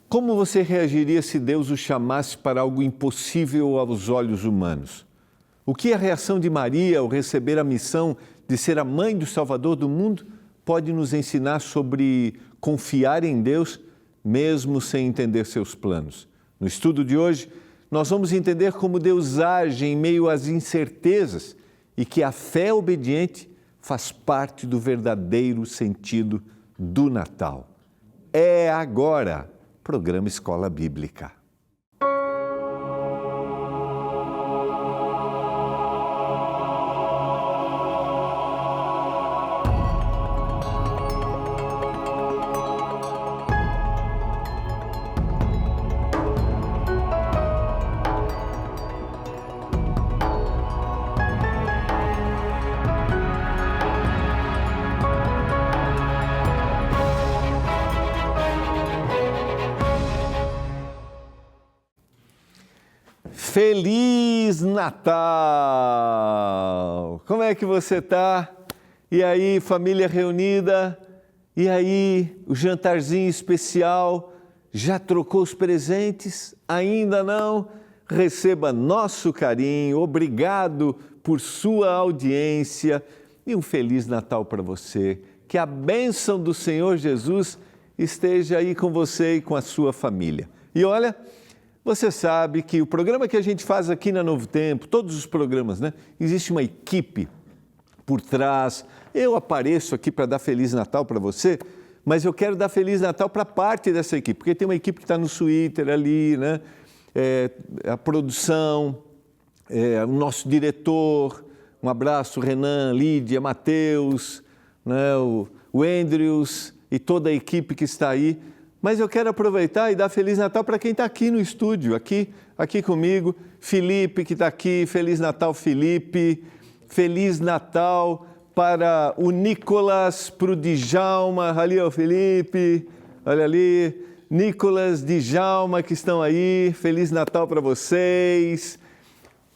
Como você reagiria se Deus o chamasse para algo impossível aos olhos humanos? O que a reação de Maria ao receber a missão de ser a mãe do Salvador do mundo pode nos ensinar sobre confiar em Deus, mesmo sem entender seus planos? No estudo de hoje, nós vamos entender como Deus age em meio às incertezas e que a fé obediente faz parte do verdadeiro sentido do Natal. É agora, programa Escola Bíblica. Feliz Natal! Como é que você está? E aí, família reunida? E aí, o jantarzinho especial? Já trocou os presentes? Ainda não? Receba nosso carinho, obrigado por sua audiência e um Feliz Natal para você. Que a bênção do Senhor Jesus esteja aí com você e com a sua família. E olha, você sabe que o programa que a gente faz aqui na Novo Tempo, todos os programas, né? Existe uma equipe por trás. Eu apareço aqui para dar Feliz Natal para você, mas eu quero dar Feliz Natal para parte dessa equipe, porque tem uma equipe que está no Twitter ali, né? A produção, o nosso diretor, um abraço, Renan, Lídia, Matheus, né? o Andrews e toda a equipe que está aí. Mas eu quero aproveitar e dar Feliz Natal para quem está aqui no estúdio, aqui comigo. Felipe, que está aqui, Feliz Natal, Felipe. Feliz Natal para o Nicolas, para o Djalma. Ali, ó, Felipe, olha ali. Nicolas, Djalma, que estão aí. Feliz Natal para vocês.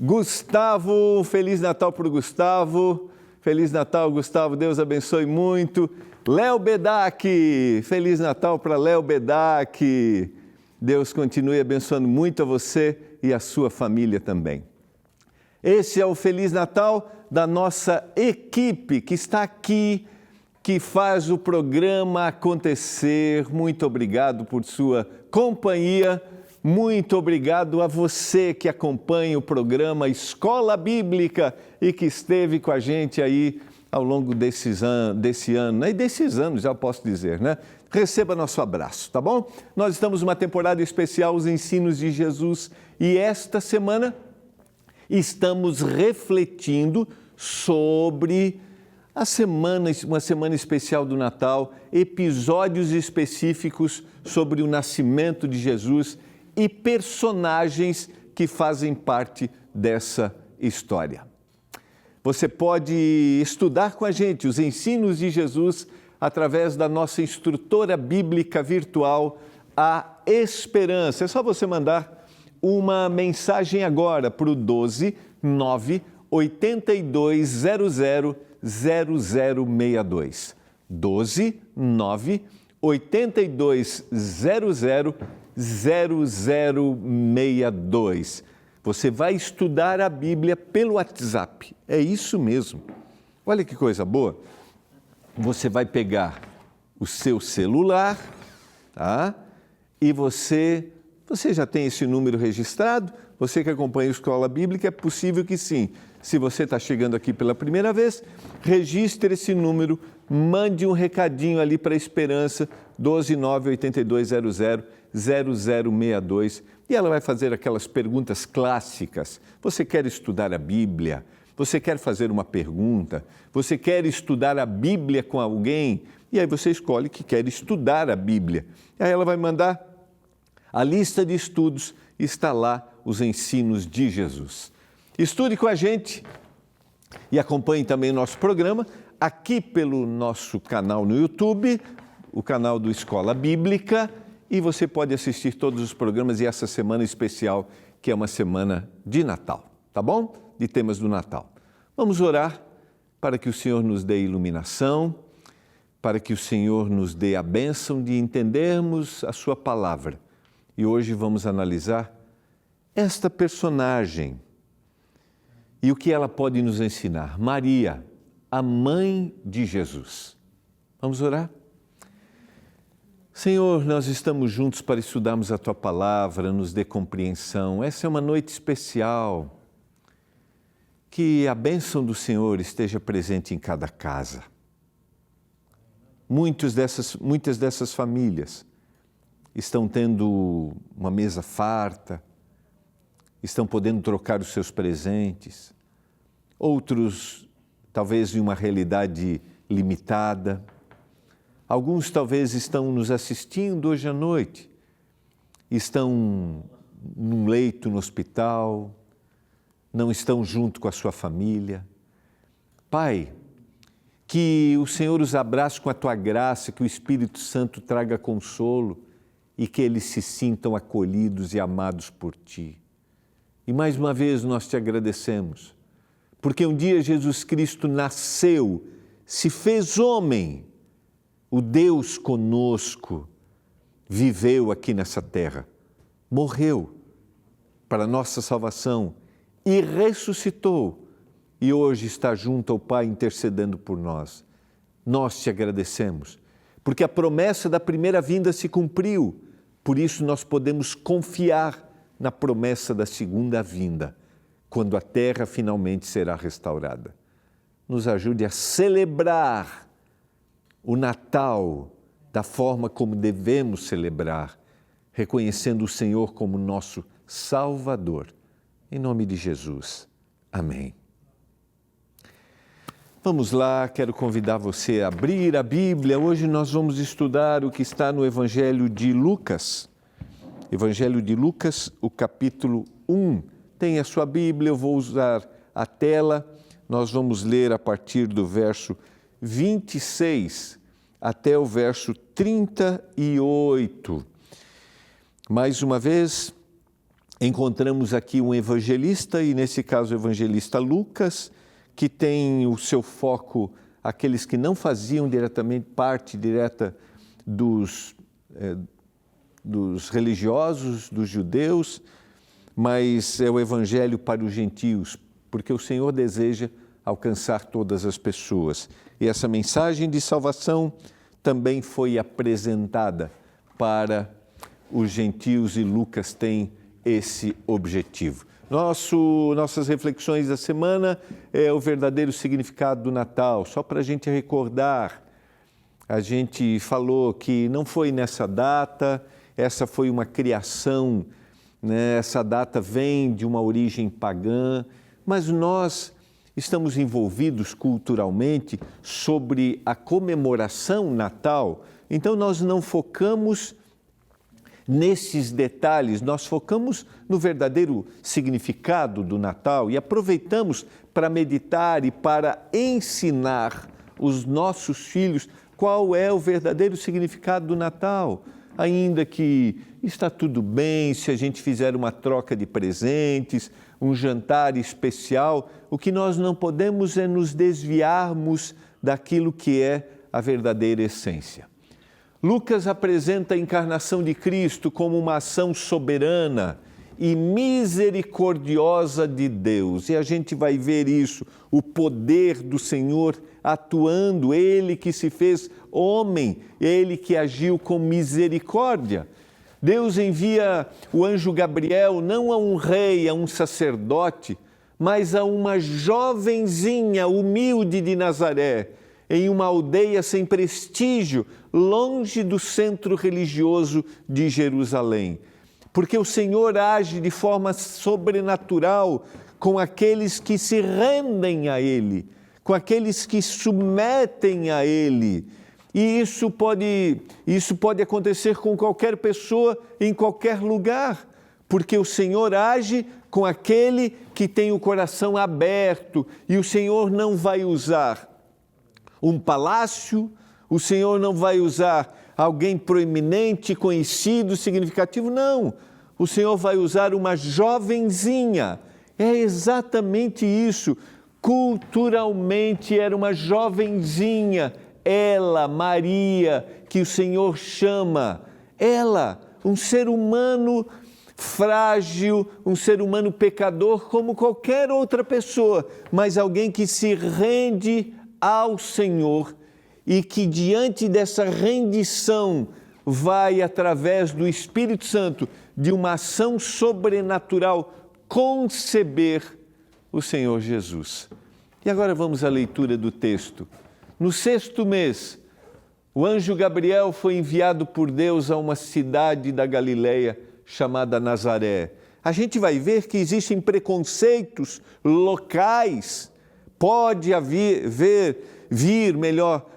Gustavo, Feliz Natal para o Gustavo. Feliz Natal, Gustavo, Deus abençoe muito. Léo Bedak, Feliz Natal para Léo Bedak. Deus continue abençoando muito a você e a sua família também. Esse é o Feliz Natal da nossa equipe que está aqui, que faz o programa acontecer. Muito obrigado por sua companhia. Muito obrigado a você que acompanha o programa Escola Bíblica e que esteve com a gente aí ao longo desse ano, né? E desses anos, já posso dizer, né? Receba nosso abraço, tá bom? Nós estamos numa temporada especial, os ensinos de Jesus, e esta semana estamos refletindo sobre uma semana especial do Natal, episódios específicos sobre o nascimento de Jesus e personagens que fazem parte dessa história. Você pode estudar com a gente os ensinos de Jesus através da nossa instrutora bíblica virtual, a Esperança. É só você mandar uma mensagem agora para o 12 9 8200 0062. 12 9 8200 0062. Você vai estudar a Bíblia pelo WhatsApp. É isso mesmo. Olha que coisa boa. Você vai pegar o seu celular, tá? E você já tem esse número registrado? Você que acompanha a Escola Bíblica, é possível que sim. Se você está chegando aqui pela primeira vez, registre esse número, mande um recadinho ali para a Esperança, 12 9 8200 0062, e ela vai fazer aquelas perguntas clássicas. Você quer estudar a Bíblia? Você quer fazer uma pergunta? Você quer estudar a Bíblia com alguém? E aí você escolhe que quer estudar a Bíblia. Aí ela vai mandar a lista de estudos, está lá os ensinos de Jesus. Estude com a gente e acompanhe também o nosso programa aqui pelo nosso canal no YouTube, o canal do Escola Bíblica, e você pode assistir todos os programas e essa semana especial, que é uma semana de Natal, tá bom? De temas do Natal. Vamos orar para que o Senhor nos dê iluminação, para que o Senhor nos dê a bênção de entendermos a sua palavra, E hoje vamos analisar esta personagem e o que ela pode nos ensinar. Maria, a mãe de Jesus. Vamos orar? Senhor, nós estamos juntos para estudarmos a Tua Palavra, nos dê compreensão. Essa é uma noite especial. Que a bênção do Senhor esteja presente em cada casa. Muitas dessas famílias estão tendo uma mesa farta, estão podendo trocar os seus presentes. Outros, talvez em uma realidade limitada. Alguns talvez estão nos assistindo hoje à noite, estão num leito no hospital, não estão junto com a sua família. Pai, que o Senhor os abrace com a Tua graça, que o Espírito Santo traga consolo e que eles se sintam acolhidos e amados por Ti. E mais uma vez nós Te agradecemos, porque um dia Jesus Cristo nasceu, se fez homem, o Deus conosco viveu aqui nessa terra, morreu para a nossa salvação e ressuscitou e hoje está junto ao Pai intercedendo por nós. Nós Te agradecemos, porque a promessa da primeira vinda se cumpriu, por isso nós podemos confiar na promessa da segunda vinda, quando a terra finalmente será restaurada. Nos ajude a celebrar o Natal da forma como devemos celebrar, reconhecendo o Senhor como nosso Salvador. Em nome de Jesus. Amém. Vamos lá, quero convidar você a abrir a Bíblia. Hoje nós vamos estudar o que está no Evangelho de Lucas. Evangelho de Lucas, o capítulo 1. Tem a sua Bíblia, eu vou usar a tela. Nós vamos ler a partir do verso 26 até o verso 38. Mais uma vez, encontramos aqui um evangelista, e nesse caso o evangelista Lucas, que tem o seu foco aqueles que não faziam diretamente parte direta dos religiosos, dos judeus, mas é o evangelho para os gentios, porque o Senhor deseja alcançar todas as pessoas. E essa mensagem de salvação também foi apresentada para os gentios e Lucas tem esse objetivo. Nossas reflexões da semana é o verdadeiro significado do Natal. Só para a gente recordar, a gente falou que não foi nessa data, essa foi uma criação, né? Essa data vem de uma origem pagã, mas nós estamos envolvidos culturalmente sobre a comemoração natal, então nós não focamos nesses detalhes, nós focamos no verdadeiro significado do Natal e aproveitamos para meditar e para ensinar os nossos filhos qual é o verdadeiro significado do Natal. Ainda que está tudo bem se a gente fizer uma troca de presentes, um jantar especial, o que nós não podemos é nos desviarmos daquilo que é a verdadeira essência. Lucas apresenta a encarnação de Cristo como uma ação soberana e misericordiosa de Deus. E a gente vai ver isso, o poder do Senhor atuando, Ele que se fez homem, Ele que agiu com misericórdia. Deus envia o anjo Gabriel não a um rei, a um sacerdote, mas a uma jovenzinha humilde de Nazaré, em uma aldeia sem prestígio, longe do centro religioso de Jerusalém. Porque o Senhor age de forma sobrenatural com aqueles que se rendem a Ele, com aqueles que submetem a Ele. E isso pode acontecer com qualquer pessoa, em qualquer lugar, porque o Senhor age com aquele que tem o coração aberto, e o Senhor não vai usar um palácio, o Senhor não vai usar alguém proeminente, conhecido, significativo, não. O Senhor vai usar uma jovenzinha. É exatamente isso. Culturalmente era uma jovenzinha, ela, Maria, que o Senhor chama. Ela, um ser humano frágil, um ser humano pecador como qualquer outra pessoa, mas alguém que se rende ao Senhor e que diante dessa rendição vai, através do Espírito Santo, de uma ação sobrenatural, conceber o Senhor Jesus. E agora vamos à leitura do texto. No 6º mês, o anjo Gabriel foi enviado por Deus a uma cidade da Galileia chamada Nazaré. A gente vai ver que existem preconceitos locais. Pode vir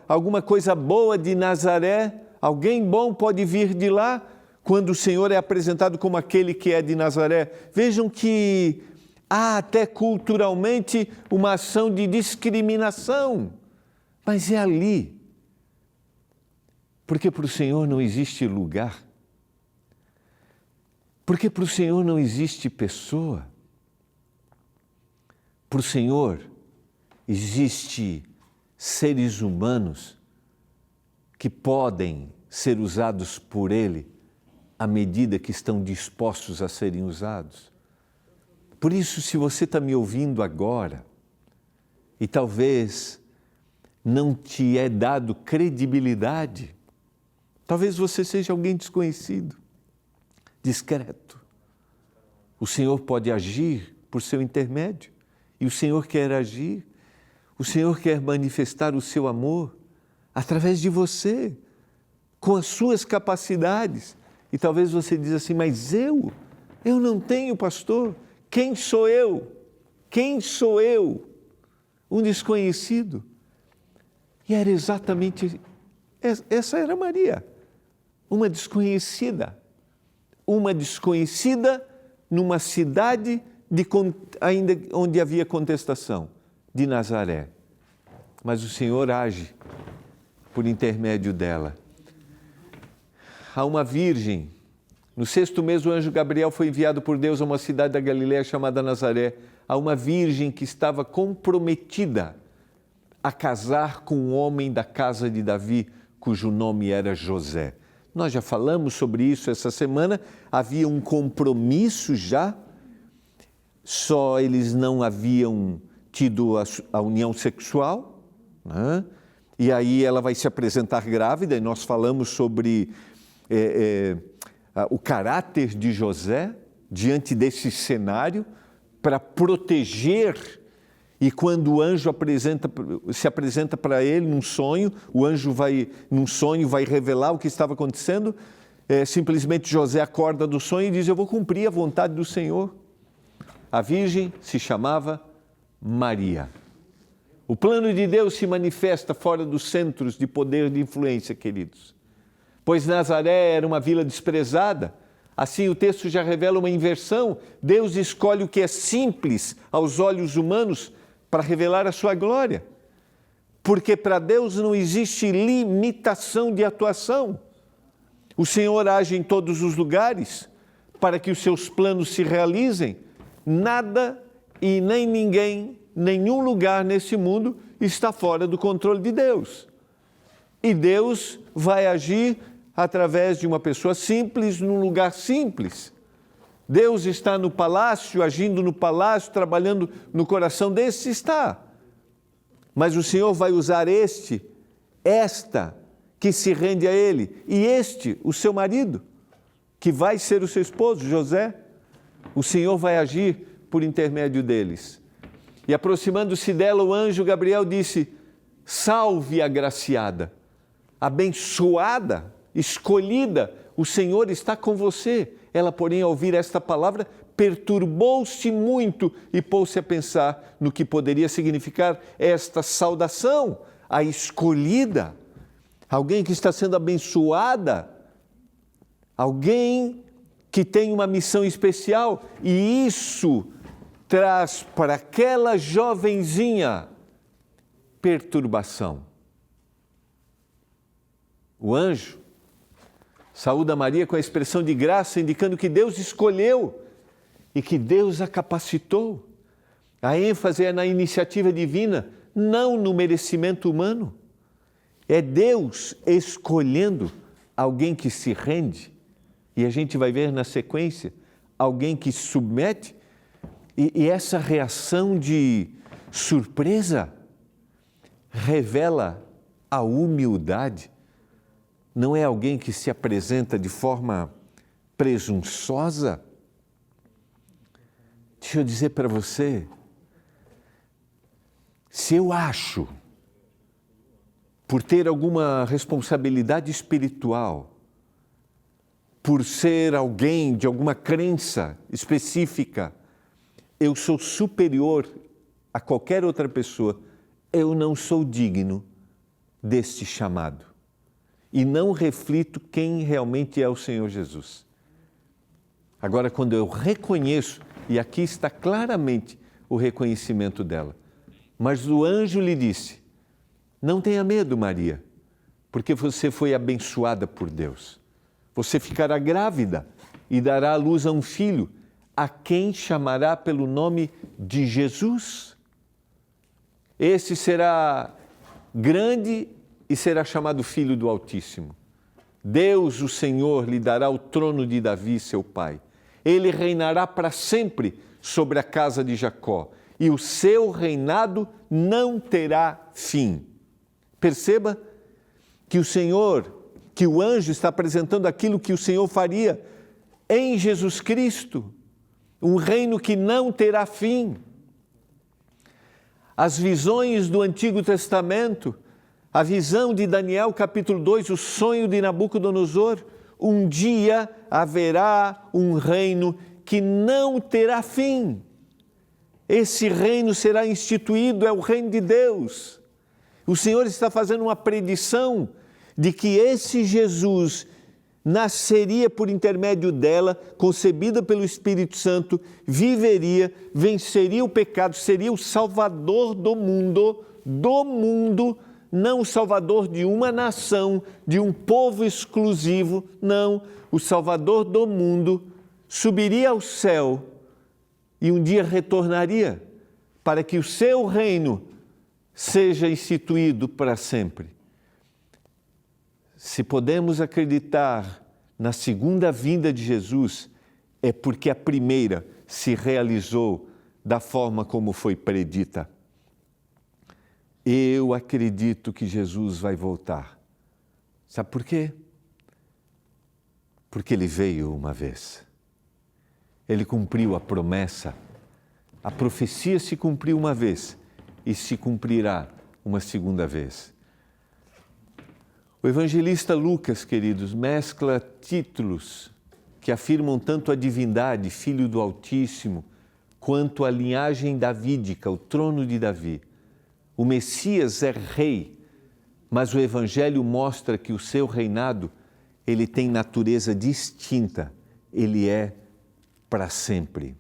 alguma coisa boa de Nazaré, alguém bom pode vir de lá, quando o Senhor é apresentado como aquele que é de Nazaré. Vejam que há até culturalmente uma ação de discriminação, mas é ali. Porque para o Senhor não existe lugar. Porque para o Senhor não existe pessoa. Para o Senhor existe seres humanos que podem ser usados por Ele à medida que estão dispostos a serem usados. Por isso, se você está me ouvindo agora e talvez não te é dado credibilidade, talvez você seja alguém desconhecido, discreto. O Senhor pode agir por seu intermédio e o Senhor quer agir, o Senhor quer manifestar o seu amor através de você, com as suas capacidades. E talvez você diz assim, mas eu não tenho, pastor. Quem sou eu? Quem sou eu? Um desconhecido. E era exatamente, essa era Maria, uma desconhecida numa cidade ainda onde havia contestação, de Nazaré. Mas o Senhor age por intermédio dela. Há uma virgem. No 6º mês, o anjo Gabriel foi enviado por Deus a uma cidade da Galileia chamada Nazaré. Há uma virgem que estava comprometida a casar com um homem da casa de Davi, cujo nome era José. Nós já falamos sobre isso essa semana. Havia um compromisso já, só eles não haviam tido a união sexual, né? E aí ela vai se apresentar grávida, e nós falamos sobre o caráter de José diante desse cenário para proteger. E quando o anjo se apresenta para ele num sonho, o anjo vai revelar o que estava acontecendo, simplesmente José acorda do sonho e diz, eu vou cumprir a vontade do Senhor. A virgem se chamava Maria. O plano de Deus se manifesta fora dos centros de poder e de influência, queridos. Pois Nazaré era uma vila desprezada, assim o texto já revela uma inversão. Deus escolhe o que é simples aos olhos humanos para revelar a sua glória. Porque para Deus não existe limitação de atuação. O Senhor age em todos os lugares para que os seus planos se realizem. Nada e nem ninguém, nenhum lugar nesse mundo está fora do controle de Deus. E Deus vai agir através de uma pessoa simples, num lugar simples. Deus está no palácio, agindo no palácio, trabalhando no coração desse, está. Mas o Senhor vai usar esta, que se rende a Ele, e o seu marido, que vai ser o seu esposo, José. O Senhor vai agir por intermédio deles. E aproximando-se dela, o anjo Gabriel disse, salve agraciada, abençoada, escolhida, o Senhor está com você. Ela, porém, ao ouvir esta palavra, perturbou-se muito e pôs-se a pensar no que poderia significar esta saudação, a escolhida, alguém que está sendo abençoada, alguém que tem uma missão especial, e isso traz para aquela jovenzinha perturbação. O anjo saúda Maria com a expressão de graça, indicando que Deus escolheu e que Deus a capacitou. A ênfase é na iniciativa divina, não no merecimento humano. É Deus escolhendo alguém que se rende E a gente vai ver na sequência alguém que se submete e essa reação de surpresa revela a humildade. Não é alguém que se apresenta de forma presunçosa. Deixa eu dizer para você, se eu acho, por ter alguma responsabilidade espiritual, por ser alguém de alguma crença específica, eu sou superior a qualquer outra pessoa, eu não sou digno deste chamado. E não reflito quem realmente é o Senhor Jesus. Agora, quando eu reconheço, e aqui está claramente o reconhecimento dela, mas o anjo lhe disse, não tenha medo, Maria, porque você foi abençoada por Deus. Você ficará grávida e dará à luz a um filho, a quem chamará pelo nome de Jesus. Esse será grande e será chamado Filho do Altíssimo. Deus, o Senhor, lhe dará o trono de Davi, seu pai. Ele reinará para sempre sobre a casa de Jacó, e o seu reinado não terá fim. Perceba que o anjo está apresentando aquilo que o Senhor faria em Jesus Cristo, um reino que não terá fim. As visões do Antigo Testamento, a visão de Daniel, capítulo 2, o sonho de Nabucodonosor, um dia haverá um reino que não terá fim. Esse reino será instituído, é o reino de Deus. O Senhor está fazendo uma predição de que esse Jesus nasceria por intermédio dela, concebida pelo Espírito Santo, viveria, venceria o pecado, seria o Salvador do mundo, não o Salvador de uma nação, de um povo exclusivo, não, o Salvador do mundo, subiria ao céu e um dia retornaria para que o seu reino seja instituído para sempre. Se podemos acreditar na segunda vinda de Jesus, é porque a primeira se realizou da forma como foi predita. Eu acredito que Jesus vai voltar. Sabe por quê? Porque ele veio uma vez. Ele cumpriu a promessa. A profecia se cumpriu uma vez e se cumprirá uma segunda vez. O evangelista Lucas, queridos, mescla títulos que afirmam tanto a divindade, Filho do Altíssimo, quanto a linhagem davídica, o trono de Davi. O Messias é rei, mas o Evangelho mostra que o seu reinado, ele tem natureza distinta, ele é para sempre.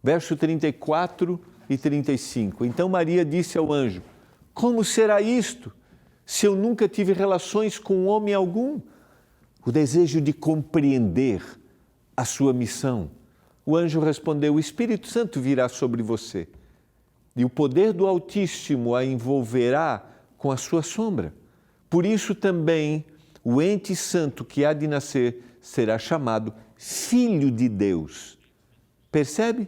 Verso 34 e 35. Então Maria disse ao anjo, como será isto, se eu nunca tive relações com homem algum? O desejo de compreender a sua missão. O anjo respondeu, o Espírito Santo virá sobre você e o poder do Altíssimo a envolverá com a sua sombra. Por isso também o ente santo que há de nascer será chamado Filho de Deus. Percebe?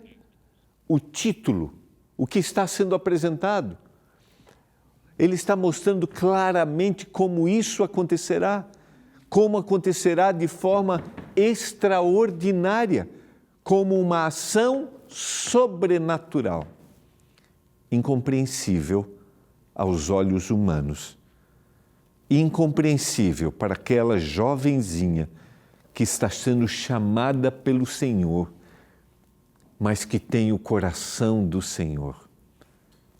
O título, o que está sendo apresentado. Ele está mostrando claramente como isso acontecerá, como acontecerá de forma extraordinária, como uma ação sobrenatural, incompreensível aos olhos humanos, incompreensível para aquela jovenzinha que está sendo chamada pelo Senhor, mas que tem o coração do Senhor.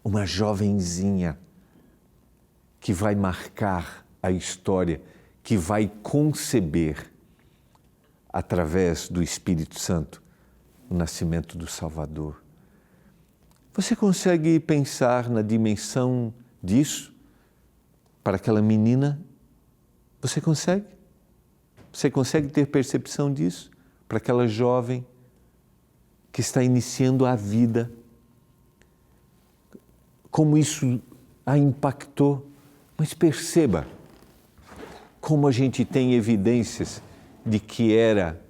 Uma jovenzinha que vai marcar a história, que vai conceber, através do Espírito Santo, o nascimento do Salvador. Você consegue pensar na dimensão disso para aquela menina? Você consegue? Você consegue ter percepção disso para aquela jovem que está iniciando a vida? Como isso a impactou? Mas perceba como a gente tem evidências de que era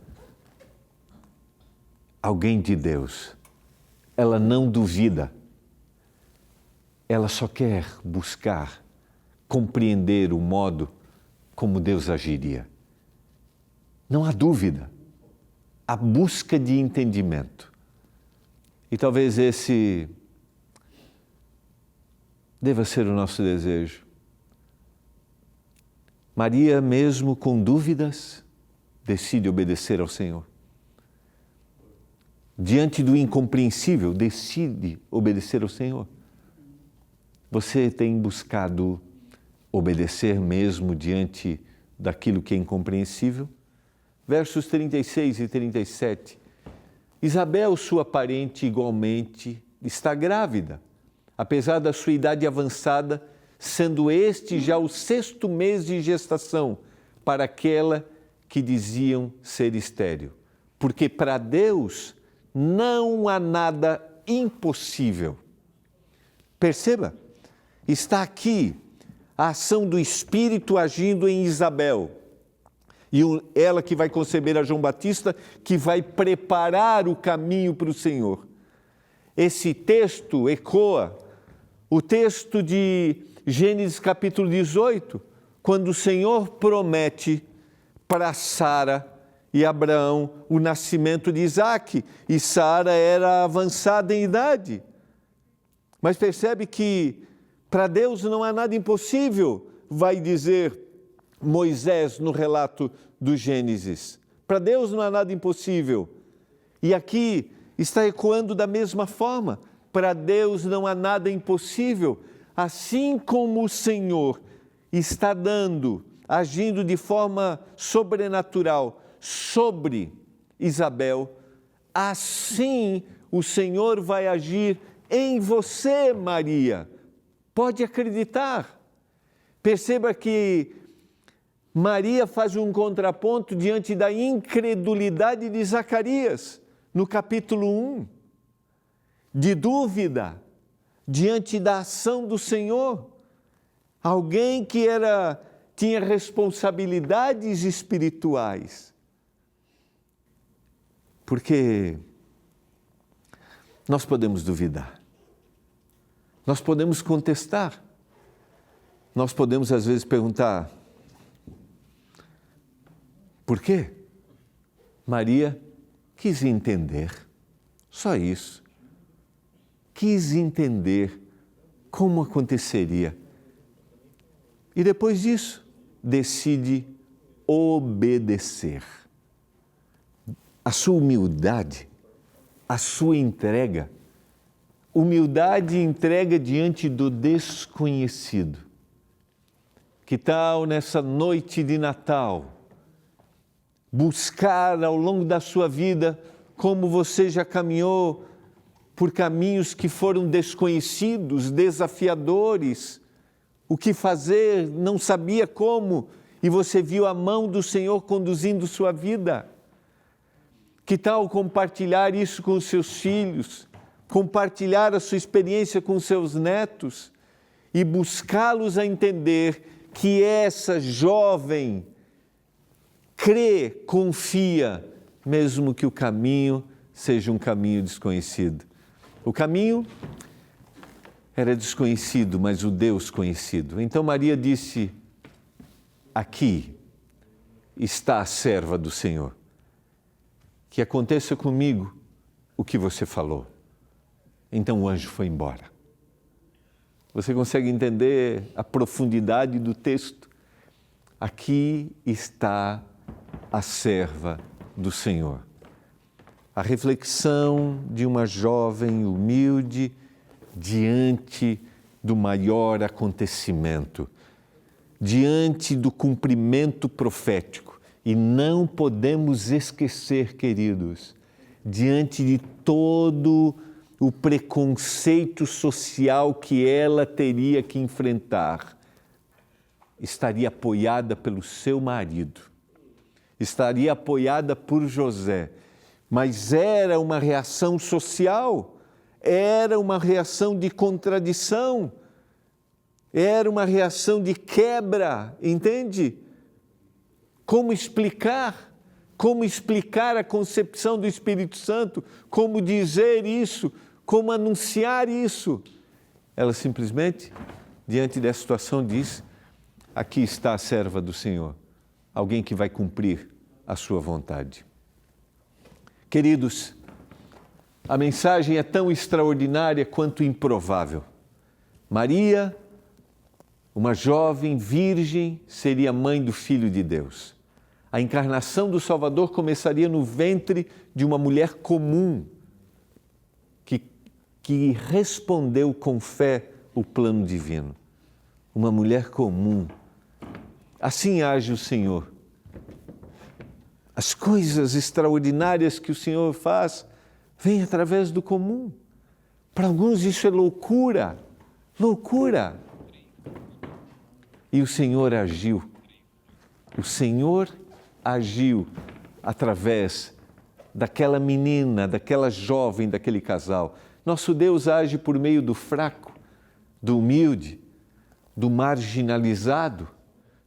alguém de Deus. Ela não duvida. Ela só quer buscar, compreender o modo como Deus agiria. Não há dúvida. A busca de entendimento. E talvez esse deva ser o nosso desejo. Maria, mesmo com dúvidas, decide obedecer ao Senhor. Diante do incompreensível, decide obedecer ao Senhor. Você tem buscado obedecer mesmo diante daquilo que é incompreensível? Versos 36 e 37. Isabel, sua parente, igualmente está grávida, apesar da sua idade avançada, sendo este já o 6º mês de gestação para aquela que diziam ser estéril. Porque para Deus não há nada impossível. Perceba, está aqui a ação do Espírito agindo em Isabel. E ela que vai conceber a João Batista, que vai preparar o caminho para o Senhor. Esse texto ecoa o texto de Gênesis capítulo 18, quando o Senhor promete para Sara e Abraão o nascimento de Isaque, e Sara era avançada em idade. Mas percebe que para Deus não há nada impossível, vai dizer Moisés no relato do Gênesis. Para Deus não há nada impossível. E aqui está ecoando da mesma forma. Para Deus não há nada impossível. Assim como o Senhor está agindo de forma sobrenatural sobre Isabel, assim o Senhor vai agir em você, Maria. Pode acreditar. Perceba que Maria faz um contraponto diante da incredulidade de Zacarias, no capítulo 1, de dúvida diante da ação do Senhor. Alguém que tinha responsabilidades espirituais. Porque nós podemos duvidar, nós podemos contestar, nós podemos às vezes perguntar: por quê? Maria quis entender, só isso. Quis entender como aconteceria. E depois disso, decide obedecer. A sua humildade, a sua entrega, humildade e entrega diante do desconhecido. Que tal nessa noite de Natal, buscar ao longo da sua vida, como você já caminhou por caminhos que foram desconhecidos, desafiadores, o que fazer, não sabia como, e você viu a mão do Senhor conduzindo sua vida. Que tal compartilhar isso com os seus filhos, compartilhar a sua experiência com seus netos e buscá-los a entender que essa jovem crê, confia, mesmo que o caminho seja um caminho desconhecido. O caminho era desconhecido, mas o Deus conhecido. Então Maria disse: aqui está a serva do Senhor. Que aconteça comigo o que você falou. Então o anjo foi embora. Você consegue entender a profundidade do texto? Aqui está a serva do Senhor. A reflexão de uma jovem humilde diante do maior acontecimento, diante do cumprimento profético. E não podemos esquecer, queridos, diante de todo o preconceito social que ela teria que enfrentar, estaria apoiada pelo seu marido, estaria apoiada por José, mas era uma reação social, era uma reação de contradição, era uma reação de quebra, entende? Como explicar? como explicar a concepção do Espírito Santo, como dizer isso, como anunciar isso. Ela simplesmente, diante dessa situação, diz: aqui está a serva do Senhor, alguém que vai cumprir a sua vontade. Queridos, a mensagem é tão extraordinária quanto improvável. Maria, uma jovem virgem, seria mãe do Filho de Deus. A encarnação do Salvador começaria no ventre de uma mulher comum, que respondeu com fé o plano divino. Uma mulher comum. Assim age o Senhor. As coisas extraordinárias que o Senhor faz vêm através do comum. Para alguns isso é loucura, loucura. E o Senhor agiu. O Senhor agiu através daquela menina, daquela jovem, daquele casal. Nosso Deus age por meio do fraco, do humilde, do marginalizado.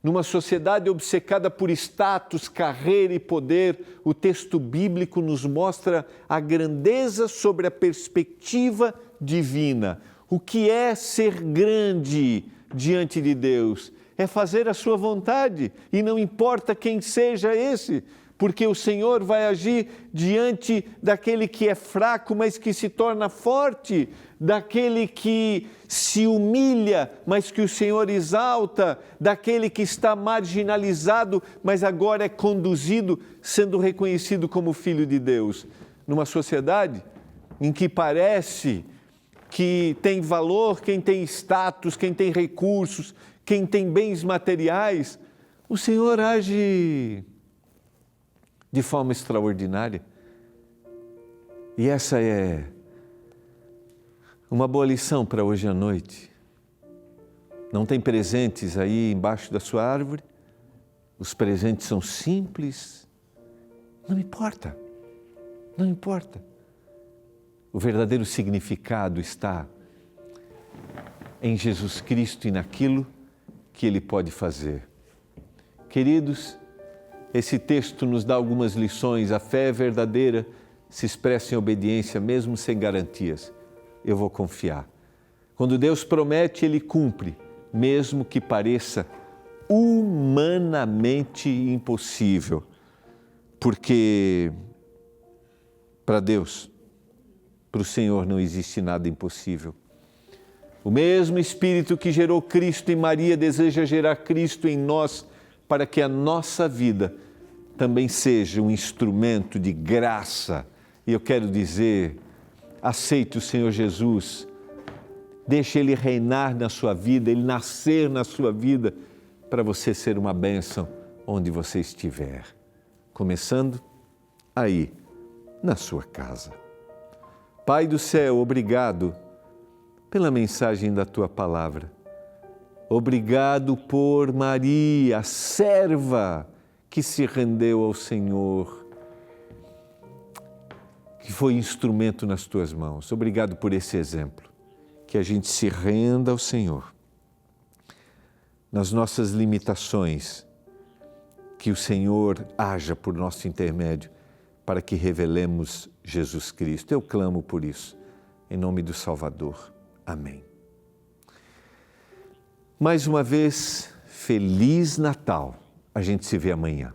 Numa sociedade obcecada por status, carreira e poder, o texto bíblico nos mostra a grandeza sobre a perspectiva divina. O que é ser grande diante de Deus? É fazer a sua vontade, e não importa quem seja esse, porque o Senhor vai agir diante daquele que é fraco, mas que se torna forte, daquele que se humilha, mas que o Senhor exalta, daquele que está marginalizado, mas agora é conduzido, sendo reconhecido como filho de Deus. Numa sociedade em que parece que tem valor quem tem status, quem tem recursos, quem tem bens materiais, o Senhor age de forma extraordinária. E essa é uma boa lição para hoje à noite. Não tem presentes aí embaixo da sua árvore? Os presentes são simples? Não importa, não importa. O verdadeiro significado está em Jesus Cristo e naquilo que Ele pode fazer. Queridos, esse texto nos dá algumas lições. A fé verdadeira se expressa em obediência, mesmo sem garantias. Eu vou confiar. Quando Deus promete, Ele cumpre, mesmo que pareça humanamente impossível. Porque para Deus, para o Senhor, não existe nada impossível. O mesmo Espírito que gerou Cristo em Maria deseja gerar Cristo em nós, para que a nossa vida também seja um instrumento de graça. E eu quero dizer, aceite o Senhor Jesus, deixe Ele reinar na sua vida, Ele nascer na sua vida, para você ser uma bênção onde você estiver. Começando aí, na sua casa. Pai do céu, obrigado pela mensagem da Tua palavra. Obrigado por Maria, a serva que se rendeu ao Senhor, que foi instrumento nas Tuas mãos. Obrigado por esse exemplo, que a gente se renda ao Senhor. Nas nossas limitações, que o Senhor haja por nosso intermédio, para que revelemos Jesus Cristo. Eu clamo por isso, em nome do Salvador. Amém. Mais uma vez, Feliz Natal. A gente se vê amanhã.